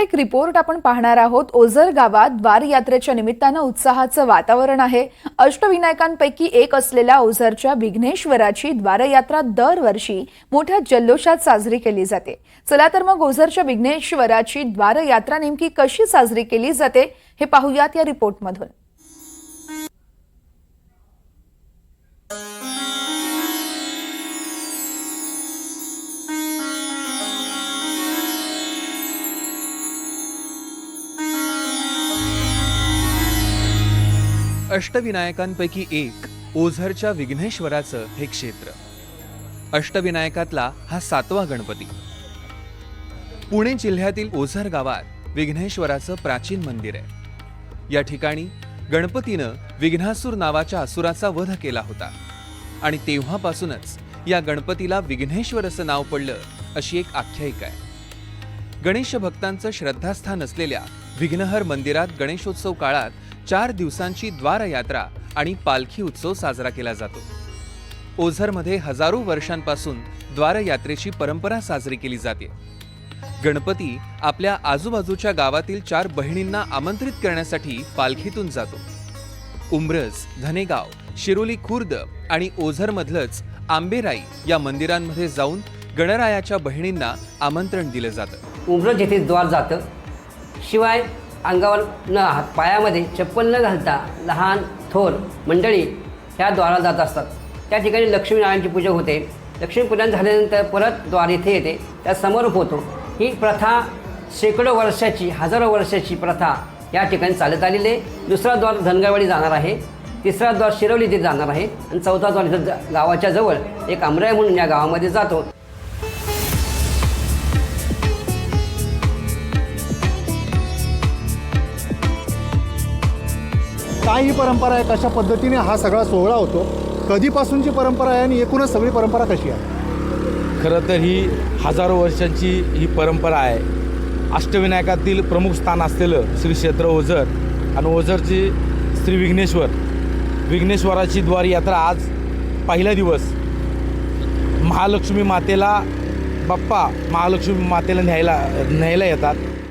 एक रिपोर्ट आपण पाहणार आहोत। ओझर गावात द्वार यात्रेच्या निमित्तानं उत्साहाचं वातावरण आहे। अष्टविनायकांपैकी एक असलेल्या ओझरच्या विघ्नेश्वराची द्वारयात्रा दरवर्षी मोठ्या जल्लोषात साजरी केली जाते। चला तर मग ओझरच्या विघ्नेश्वराची द्वारयात्रा नेमकी कशी साजरी केली जाते हे पाहूयात या रिपोर्टमधून। अष्टविनायकांपैकी एक ओझरच्या विघ्नेश्वराचं हे क्षेत्र। अष्टविनायकातला हा 7वा गणपती। पुणे जिल्ह्यातील ओझर गावात विघ्नेश्वराचं प्राचीन मंदिर आहे। या ठिकाणी गणपतीनं विघ्नासूर नावाच्या असुराचा वध केला होता आणि तेव्हापासूनच या गणपतीला विघ्नेश्वर असं नाव पडलं अशी एक आख्यायिका आहे। गणेश भक्तांचं श्रद्धास्थान असलेल्या विघ्नहर मंदिरात गणेशोत्सव काळात 4 दिवसांची द्वारयात्रा आणि पालखी उत्सव साजरा केला जातो। ओझरमध्ये हजारो वर्षांपासून द्वारयात्रेची परंपरा साजरी केली जाते। गणपती आपल्या आजूबाजूच्या गावातील 4 बहिणींना आमंत्रित करण्यासाठी पालखीतून जातो। उंब्रज, धनेगाव, शिरोली खुर्द आणि ओझरमधलंच आंबेराई या मंदिरांमध्ये जाऊन गणरायाच्या बहिणींना आमंत्रण दिलं जातं। उंब्रज येथे द्वार जातं। शिवाय अंगावर न पायामध्ये चप्पल न घालता लहान थोर मंडळी ह्या द्वाराला जात असतात। त्या ठिकाणी लक्ष्मीनारायणची पूजा होते। लक्ष्मीपूजन झाल्यानंतर परत द्वार इथे येते, त्या समारोप होतो। ही प्रथा शेकडो वर्षाची, हजारो वर्षाची प्रथा या ठिकाणी चालत आलेली आहे। दुसरा द्वार धनगरवाडी जाणार आहे, तिसरा द्वार शिरवली इथे जाणार आहे आणि चौथा द्वार इथं गावाच्या जवळ एक आमराई म्हणून या गावामध्ये जातो। काय ही परंपरा आहे, कशा पद्धतीने हा सगळा सोहळा होतो, कधीपासूनची परंपरा आहे आणि एकूणच सगळी परंपरा कशी आहे? खरं तर ही हजारो वर्षांची ही परंपरा आहे। अष्टविनायकातील प्रमुख स्थान असलेलं श्री क्षेत्र ओझर आणि ओझरची श्री विघ्नेश्वराची द्वारयात्रा आज पहिला दिवस महालक्ष्मी मातेला न्यायला येतात।